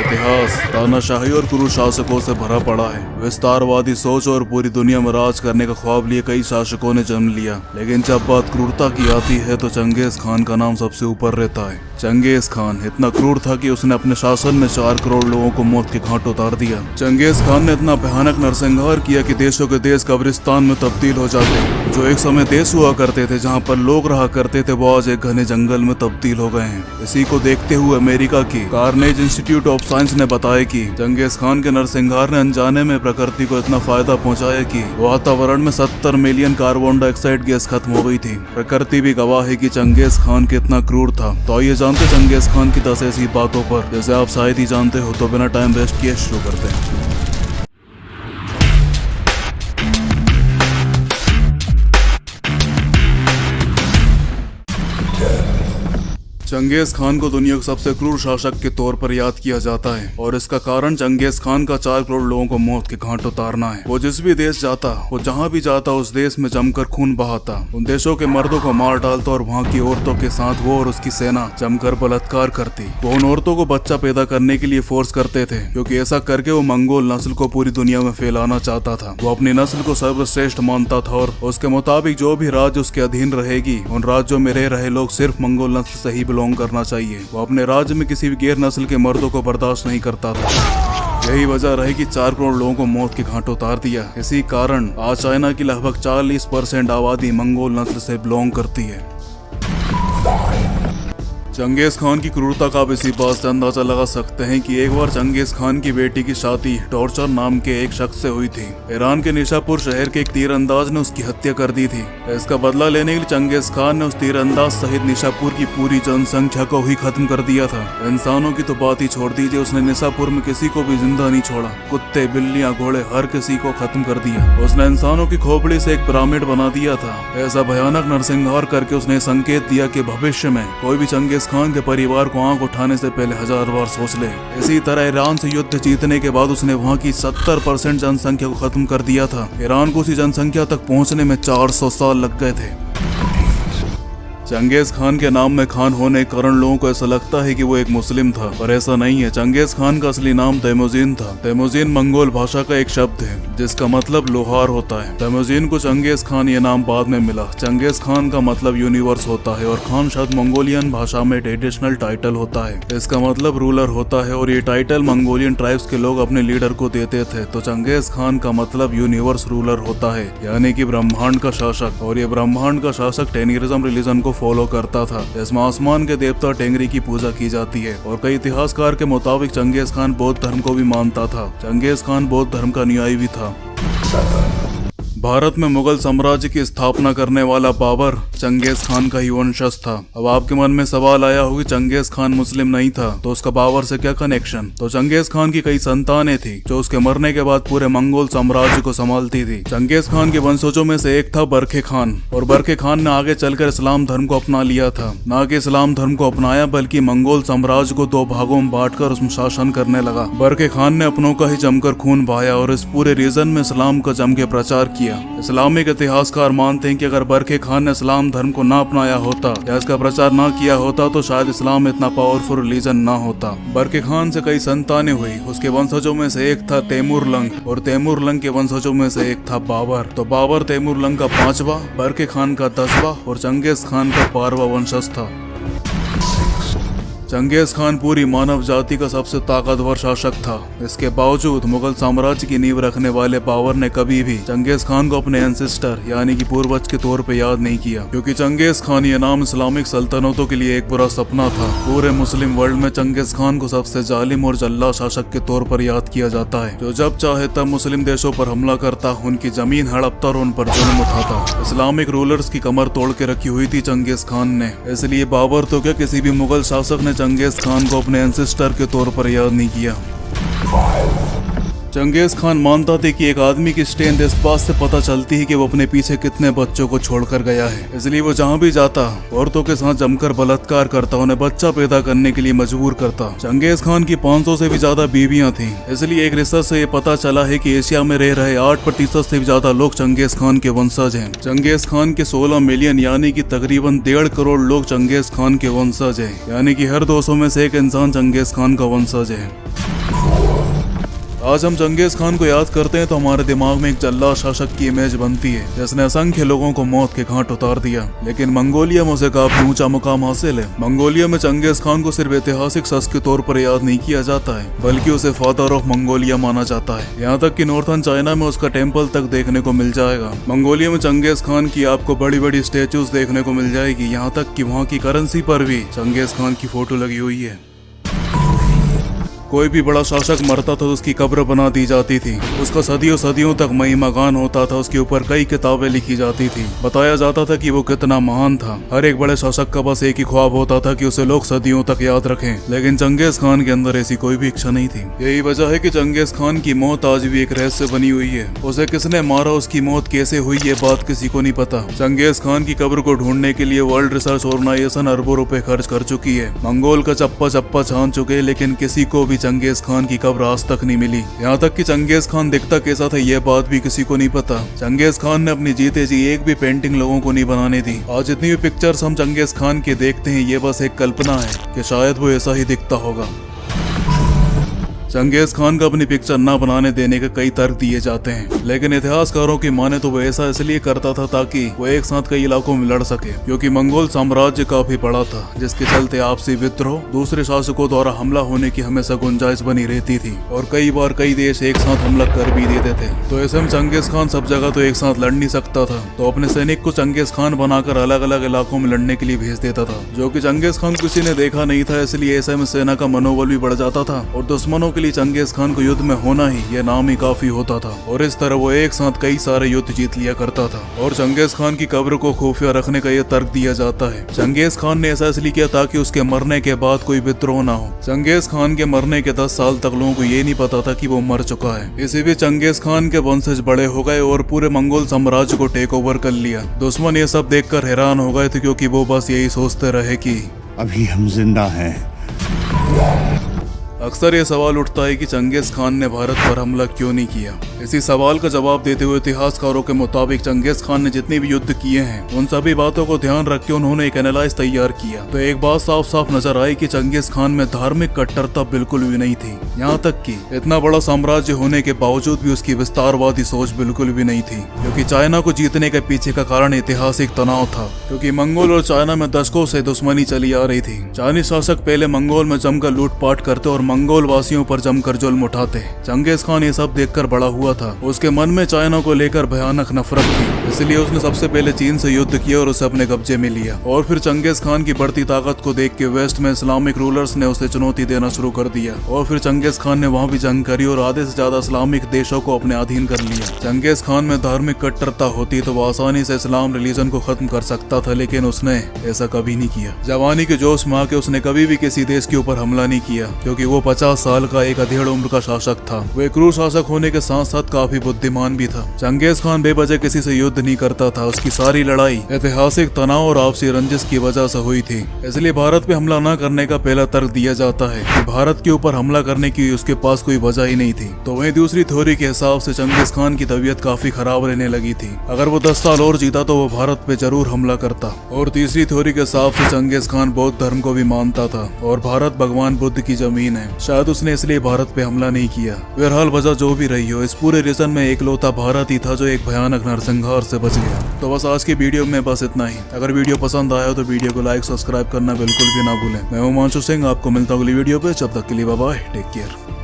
इतिहास तानाशाही और क्रूर शासकों से भरा पड़ा है। विस्तारवादी सोच और पूरी दुनिया में राज करने का ख्वाब लिए कई शासकों ने जन्म लिया, लेकिन जब बात क्रूरता की आती है तो चंगेज खान का नाम सबसे ऊपर रहता है। चंगेज खान इतना क्रूर था कि उसने अपने शासन में 4 करोड़ लोगों को मौत के घाट उतार दिया। चंगेज खान ने इतना भयानक नरसंहार किया कि देशों के देश कब्रिस्तान में तब्दील हो जाते। जो एक समय देश हुआ करते थे जहाँ पर लोग रहा करते थे, वो आज एक घने जंगल में तब्दील हो गए हैं। इसी को देखते हुए अमेरिका की कार्नेज इंस्टीट्यूट ऑफ साइंस ने बताया कि चंगेज खान के नरसंहार ने अनजाने में प्रकृति को इतना फायदा पहुंचाया कि वातावरण में 70 मिलियन कार्बन डाइऑक्साइड गैस खत्म हो गई थी। प्रकृति भी गवाह है कि चंगेज खान कितना क्रूर था। तो आइए जानते चंगेज खान की 10 ऐसी बातों पर जैसे आप शायद ही जानते हो। तो बिना टाइम वेस्ट किए शुरू करते हैं। चंगेज खान को दुनिया के सबसे क्रूर शासक के तौर पर याद किया जाता है और इसका कारण चंगेज खान का 4 करोड़ लोगों को मौत के घाट उतारना है। वो जिस भी देश जाता, वो जहाँ भी जाता, उस देश में जमकर खून बहाता, उन देशों के मर्दों को मार डालता और वहाँ की औरतों के साथ वो और उसकी सेना जमकर बलात्कार करती। वो उन औरतों को बच्चा पैदा करने के लिए फोर्स करते थे, क्योंकि ऐसा करके वो मंगोल नस्ल को पूरी दुनिया में फैलाना चाहता था। वो अपनी नस्ल को सर्वश्रेष्ठ मानता था और उसके मुताबिक जो भी राज्य उसके अधीन रहेगी, उन राज्यों में रह रहे लोग सिर्फ मंगोल नस्ल से ही बिलोंग करना चाहिए। वो अपने राज्य में किसी भी गैर नस्ल के मर्दों को बर्दाश्त नहीं करता था। यही वजह रही कि 4 करोड़ लोगों को मौत के घाट उतार दिया। इसी कारण आज चाइना की लगभग 40% आबादी मंगोल नस्ल से बिलोंग करती है। चंगेज खान की क्रूरता का आप इसी बात से अंदाजा लगा सकते हैं कि एक बार चंगेज खान की बेटी की शादी टॉर्चर नाम के एक शख्स से हुई थी। ईरान के निशापुर शहर के एक तीरंदाज ने उसकी हत्या कर दी थी। इसका बदला लेने के लिए चंगेज खान ने उस तीरंदाज सहित निशापुर की पूरी जनसंख्या को ही खत्म कर दिया था। इंसानों की तो बात ही छोड़ दीजिए, उसने निशापुर में किसी को भी जिंदा नहीं छोड़ा। कुत्ते, बिल्लियां, घोड़े, हर किसी को खत्म कर दिया। उसने इंसानों की खोपड़ी से एक पिरामिड बना दिया था। ऐसा भयानक नरसंहार करके उसने संकेत दिया कि भविष्य में कोई भी चंगेज खान के परिवार को आंख उठाने से पहले 1000 बार सोच ले। इसी तरह ईरान से युद्ध जीतने के बाद उसने वहां की 70% जनसंख्या को खत्म कर दिया था। ईरान को उसी जनसंख्या तक पहुंचने में 400 साल लग गए थे। चंगेज खान के नाम में खान होने के कारण लोगों को ऐसा लगता है कि वो एक मुस्लिम था, पर ऐसा नहीं है। चंगेज खान का असली नाम तैमुजीन था। तैमुजीन मंगोल भाषा का एक शब्द है जिसका मतलब लोहार होता है। तैमुजीन को चंगेज खान ये नाम बाद में मिला। चंगेज खान का मतलब यूनिवर्स होता है और खान शब्द मंगोलियन भाषा में ट्रेडिशनल टाइटल होता है। इसका मतलब रूलर होता है और ये टाइटल मंगोलियन ट्राइब्स के लोग अपने लीडर को देते थे। तो चंगेज खान का मतलब यूनिवर्स रूलर होता है, यानी कि ब्रह्मांड का शासक। और ये ब्रह्मांड का शासक टेंगरिज्म रिलीजन को फॉलो करता था। इसमें आसमान के देवता टेंगरी की पूजा की जाती है और कई इतिहासकार के मुताबिक चंगेज खान बौद्ध धर्म को भी मानता था। चंगेज खान बौद्ध धर्म का अनुयायी भी था। भारत में मुगल साम्राज्य की स्थापना करने वाला बाबर चंगेज खान का ही वंशज था। अब आपके मन में सवाल आया हो कि चंगेज खान मुस्लिम नहीं था तो उसका बाबर से क्या कनेक्शन? तो चंगेज खान की कई संतानें थी जो उसके मरने के बाद पूरे मंगोल साम्राज्य को संभालती थी। चंगेज खान के वंशजों में से एक था बरखे खान, और बरखे खान ने आगे चलकर इस्लाम धर्म को अपना लिया था। न कि इस्लाम धर्म को अपनाया, बल्कि मंगोल साम्राज्य को 2 भागों में बांटकर उसमें शासन करने लगा। बरखे खान ने अपनों का ही जमकर खून बहाया और इस पूरे रीजन में इस्लाम का जम के प्रचार किया। इस्लामिक इतिहासकार मानते हैं कि अगर बरखे खान ने इस्लाम धर्म को ना अपनाया होता या इसका प्रचार ना किया होता तो शायद इस्लाम इतना पावरफुल रिलीजन ना होता। बरखे खान से कई संतानें हुई। उसके वंशजों में से एक था तैमूरलंग और तैमूरलंग के वंशजों में से एक था बाबर। तो बाबर तैमूरलंग का 5वां, बरखे खान का 10वां और चंगेज खान का 12वां वंशज था। चंगेज खान पूरी मानव जाति का सबसे ताकतवर शासक था। इसके बावजूद मुगल साम्राज्य की नींव रखने वाले बाबर ने कभी भी चंगेज खान को अपने एंसेस्टर यानी कि पूर्वज के तौर पे याद नहीं किया, क्योंकि चंगेज खान ये नाम इस्लामिक सल्तनतों के लिए एक बुरा सपना था। पूरे मुस्लिम वर्ल्ड में चंगेज खान को सबसे जालिम और जल्ला शासक के तौर पर याद किया जाता है, जो जब चाहे तब मुस्लिम देशों पर हमला करता, उनकी जमीन हड़पता और उन पर जुल्म उठाता। इस्लामिक रूलर्स की कमर तोड़ के रखी हुई थी चंगेज खान ने। इसलिए बाबर तो क्या, किसी भी मुगल शासक ने चंगेज खान को अपने एंसेस्टर के तौर पर याद नहीं किया। चंगेज खान मानता था कि एक आदमी की स्ट्रेंथ इस बात से पता चलती है कि वो अपने पीछे कितने बच्चों को छोड़कर गया है। इसलिए वो जहाँ भी जाता औरतों के साथ जमकर बलात्कार करता, उन्हें बच्चा पैदा करने के लिए मजबूर करता। चंगेज खान की 500 से भी ज्यादा बीवियां थीं। इसलिए एक रिसर्च से ये पता चला है कि एशिया में रह रहे 8% से भी ज्यादा लोग चंगेज खान के वंशज हैं। चंगेज खान के 16 मिलियन यानी कि तकरीबन 1.5 करोड़ लोग चंगेज खान के वंशज हैं, यानी कि हर 200 में से एक इंसान चंगेज खान का वंशज है। आज हम चंगेज खान को याद करते हैं तो हमारे दिमाग में एक जल्लाद शासक की इमेज बनती है जिसने असंख्य लोगों को मौत के घाट उतार दिया। लेकिन मंगोलिया में उसे काफी ऊंचा मुकाम हासिल है। मंगोलिया में चंगेज खान को सिर्फ ऐतिहासिक शख्स के तौर पर याद नहीं किया जाता है बल्कि उसे फादर ऑफ मंगोलिया माना जाता है। यहाँ तक कि नॉर्थन चाइना में उसका टेम्पल तक देखने को मिल जाएगा। मंगोलिया में चंगेज खान की आपको बड़ी बड़ी स्टेचूज देखने को मिल जाएगी। यहाँ तक कि वहाँ की करेंसी पर भी चंगेज खान की फोटो लगी हुई है। कोई भी बड़ा शासक मरता था तो उसकी कब्र बना दी जाती थी। उसका सदियों सदियों तक महिमागान होता था। उसके ऊपर कई किताबें लिखी जाती थी। बताया जाता था कि वो कितना महान था। हर एक बड़े शासक का बस एक ही ख्वाब होता था कि उसे लोग सदियों तक याद रखें। लेकिन चंगेज खान के अंदर ऐसी कोई भी इच्छा नहीं थी। यही वजह है कि चंगेज खान की मौत आज भी एक रहस्य बनी हुई है। उसे किसने मारा, उसकी मौत कैसे हुई, ये बात किसी को नहीं पता। चंगेज खान की कब्र को ढूंढने के लिए वर्ल्ड रिसर्च ऑर्गेनाइजेशन अरबों रुपए खर्च कर चुकी है। मंगोल का चप्पा चप्पा छान चुके, लेकिन किसी को भी चंगेज खान की कब्र आज तक नहीं मिली। यहाँ तक कि चंगेज खान दिखता कैसा था यह बात भी किसी को नहीं पता। चंगेज खान ने अपनी जीते जी एक भी पेंटिंग लोगों को नहीं बनाने दी। आज जितनी भी पिक्चर्स हम चंगेज खान के देखते हैं ये बस एक कल्पना है कि शायद वो ऐसा ही दिखता होगा। चंगेज खान को अपनी पिक्चर न बनाने देने के कई तर्क दिए जाते हैं, लेकिन इतिहासकारों की माने तो वो ऐसा इसलिए करता था ताकि वो एक साथ कई इलाकों में लड़ सके। क्योंकि मंगोल साम्राज्य काफी बड़ा था जिसके चलते आपसी विद्रोह, दूसरे शासकों द्वारा हमला होने की हमेशा गुंजाइश बनी रहती थी और कई बार कई देश एक साथ हमला कर भी देते थे। तो ऐसे में चंगेज खान सब जगह तो एक साथ लड़ नहीं सकता था, तो अपने सैनिक को चंगेज खान बनाकर अलग अलग इलाकों में लड़ने के लिए भेज देता था। जो कि चंगेज खान किसी ने देखा नहीं था, इसलिए ऐसे में सेना का मनोबल भी बढ़ जाता था और दुश्मनों के लिए चंगेज खान को युद्ध में होना ही यह नाम ही काफी होता था। और इस तरह वो एक साथ कई सारे युद्ध जीत लिया करता था। और चंगेज खान की कब्र को खुफिया रखने का यह तर्क दिया जाता है। चंगेज खान ने ऐसा इसलिए किया ताकि उसके मरने के बाद कोई विद्रोह ना हो। चंगेज खान के मरने के 10 साल तक लोगों को ये नहीं पता था कि वो मर चुका है। इसी बीच चंगेज खान के वंशज बड़े हो गए और पूरे मंगोल साम्राज्य को टेक ओवर कर लिया। दुश्मन ये सब देखकर हैरान हो गए थे, क्योंकि वो बस यही सोचते रहे कि अभी हम जिंदा हैं। अक्सर ये सवाल उठता है कि चंगेज खान ने भारत पर हमला क्यों नहीं किया। इसी सवाल का जवाब देते हुए इतिहासकारों के मुताबिक चंगेज खान ने जितने भी युद्ध किए हैं उन सभी बातों को ध्यान रख के उन्होंने एक एनालाइज तैयार किया। तो एक बात साफ साफ नजर आई कि चंगेज खान में धार्मिक कट्टरता बिल्कुल भी नहीं थी। यहाँ तक कि इतना बड़ा साम्राज्य होने के बावजूद भी उसकी विस्तारवादी सोच बिल्कुल भी नहीं थी। क्योंकि चाइना को जीतने के पीछे का कारण ऐतिहासिक तनाव था। क्योंकि मंगोल और चाइना में दशकों से दुश्मनी चली आ रही थी। चाइनीज शासक पहले मंगोल में जमकर लूटपाट करते और मंगोल वासियों पर जमकर जुल्म उठाते। चंगेज खान ये सब देखकर बड़ा हुआ था। उसके मन में चाइना को लेकर भयानक नफरत थी, इसलिए उसने सबसे पहले चीन से युद्ध किया और उसे अपने कब्जे में लिया। और फिर चंगेज खान की बढ़ती ताकत को देख के वेस्ट में इस्लामिक रूलर्स ने उसे चुनौती देना शुरू कर दिया। और फिर चंगेज खान ने वहाँ भी जंग करी और आधे से ज्यादा इस्लामिक देशों को अपने अधीन कर लिया। चंगेज खान में धार्मिक कट्टरता होती तो वो आसानी से इस्लाम रिलीजन को खत्म कर सकता था, लेकिन उसने ऐसा कभी नहीं किया। जवानी के जोश में आके उसने कभी भी किसी देश के ऊपर हमला नहीं किया, क्योंकि वो 50 साल का एक अधेड़ उम्र का शासक था। वो एक क्रूर शासक होने के साथ साथ काफी बुद्धिमान भी था। चंगेज खान बेवजह किसी से युद्ध नहीं करता था। उसकी सारी लड़ाई ऐतिहासिक तनाव और आपसी रंजिश की वजह से हुई थी। इसलिए भारत पे हमला न करने का पहला तर्क दिया जाता है कि भारत के ऊपर हमला करने की उसके पास कोई वजह ही नहीं थी। तो वहीं दूसरी थ्योरी के हिसाब से चंगेज खान की तबीयत काफी खराब रहने लगी थी। अगर वो 10 साल और जीता तो वो भारत पे जरूर हमला करता। और तीसरी थ्योरी के हिसाब से चंगेज खान बौद्ध धर्म को भी मानता था और भारत भगवान बुद्ध की जमीन है। शायद उसने इसलिए भारत पे हमला नहीं किया। बहरहाल वजह जो भी रही हो, इस पूरे रीजन में एकलौता भारत ही था जो एक भयानक नरसंहार से बच गया। तो बस आज की वीडियो में बस इतना ही। अगर वीडियो पसंद आया हो तो वीडियो को लाइक सब्सक्राइब करना बिल्कुल भी ना भूलें। मैं हिमांशु सिंह, आपको मिलता हूँ अगली वीडियो पे। जब तक के लिए बाय बाय, टेक केयर।